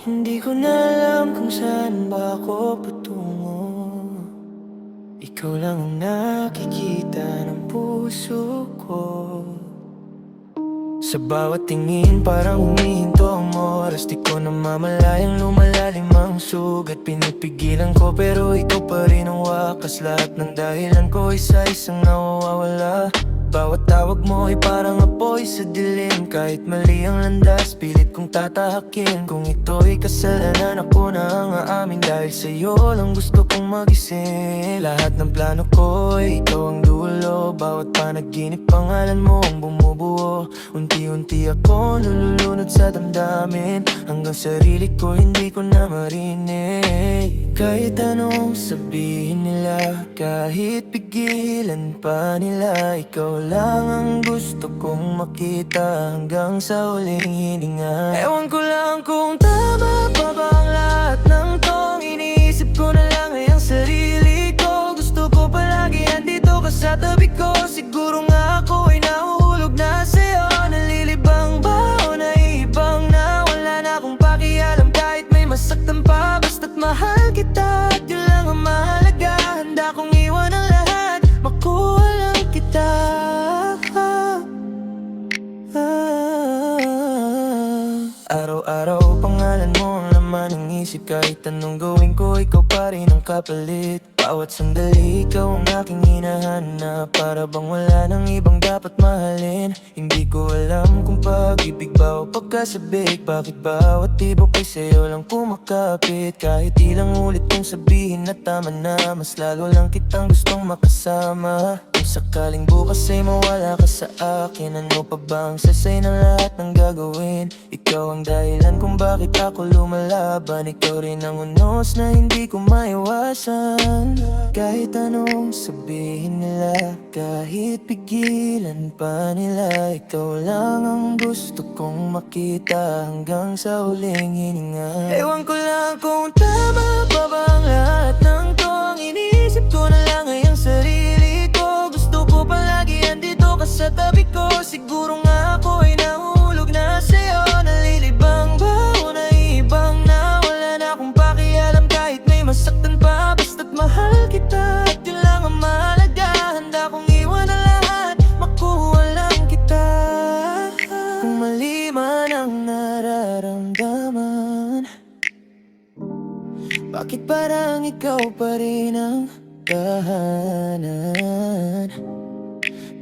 Hindi ko na alam kung saan ba ako patungo. Ikaw lang ang nakikita ng puso ko. Sa bawat tingin parang humihinto ang oras. Di ko namamalayang lumalalim ang sugat. Pinipigilan ko pero ikaw pa rin ang wakas. Lahat ng dahilan ko isa-isang nawawala. Bawat tawag mo ay parang apoy sa dilim. Kahit mali ang landas, pilit kong tatahakin. Kung ito'y kasalanan, ako na ang aamin. Dahil sa'yo lang gusto kong magising. Lahat ng plano ko ay ikaw ang dulo. Bawat panaginip, pangalan mo ang bumubuo. Unti-unti ako nalulunod sa damdamin. Hanggang sarili ko hindi ko na marinig. Kahit anong sabihin nila, kahit pigilan pa nila, ikaw lang ang gusto kong makita hanggang sa huling hininga. Ewan ko lang kung tama pa ba ang lahat ng tong iniisip ko na lang ay ang sarili ko. Gusto ko palagi andito ka sa tabi ko. Siguro nga ako ay nahuhulog na sa'yo. Nalilibang ba o naiibang na? Wala na akong pakialam kahit may masaktan pa. Basta't mahal kita at yun lang ang mahalaga. Handa kong iwan ang lahat, makuha lang kita. Araw-araw pangalan mo ang laman ng isip. Kahit anong gawin ko, ikaw pa rin ang kapalit. Bawat sandali, ikaw ang aking hinahanap. Para bang wala nang ibang dapat mahalin. Hindi ko alam kung pag-ibig ba o pagkasabik. Bakit bawat tibok ay sa'yo lang kumakapit. Kahit ilang ulit kong sabihin na tama na, mas lalo lang kitang gustong makasama. Kung sakaling bukas ay mawala ka sa akin, ano pa bang sasay ng lahat ng gagawin? Ikaw ang dahilan kung bakit ako lumalaban. Ikaw rin ang unos na hindi ko maiwasan. Kahit anong sabihin nila, kahit pigilan pa nila, ikaw lang ang gusto kong makita hanggang sa huling hininga. Ewan ko lang kung tama pa ba ang lahat ng tong iniisip ko na lang ay ang sarili ko. Gusto ko palagi andito ka sa tabi ko. Siguro nga ako ay nahulog na sa'yo. Nalilibang ba o naiibang na? Wala na akong pakialam kahit may masaktan pa. Basta't mahal kita at yun lang ang mahalaga. Handa kong iwan ang lahat, makuha lang kita. Kung mali man ang nararamdaman, bakit parang ikaw pa rin ang tahanan?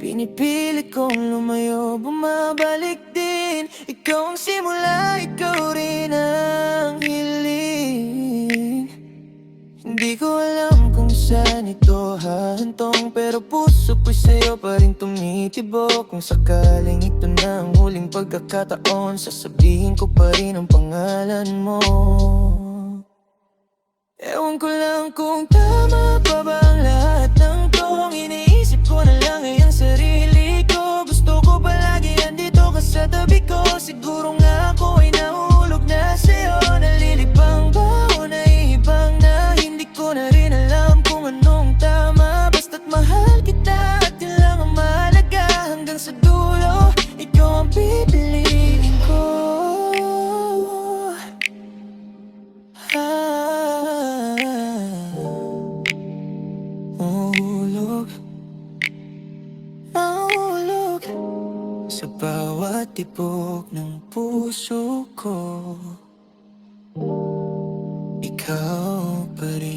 Pinipilit kong lumayo, bumabalik din. Ikaw ang simula, ikaw rin ang hiling. Hindi ko alam kung saan ito hahantong, pero puso ko'y sa'yo pa rin tumitibok. Kung sakaling ito na ang huling pagkakataon, sasabihin ko pa rin ang pangalan mo. Ewan ko lang kung tama pa ba ang lahat ng tong iniisip ko na lang ay ang sarili ko. Gusto ko palagi andito ka sa tabi ko. Siguro nga ako ay nahulog na sa'yo. Nalilibang ba o naiibang na? Hindi ko na rin alam kung anong tama. Basta't mahal kita at yun lang ang mahalaga. Hanggang sa dulo, ikaw ang pipiliin ko. Nahulog sa bawat tibok ng puso ko. Ikaw pa rin.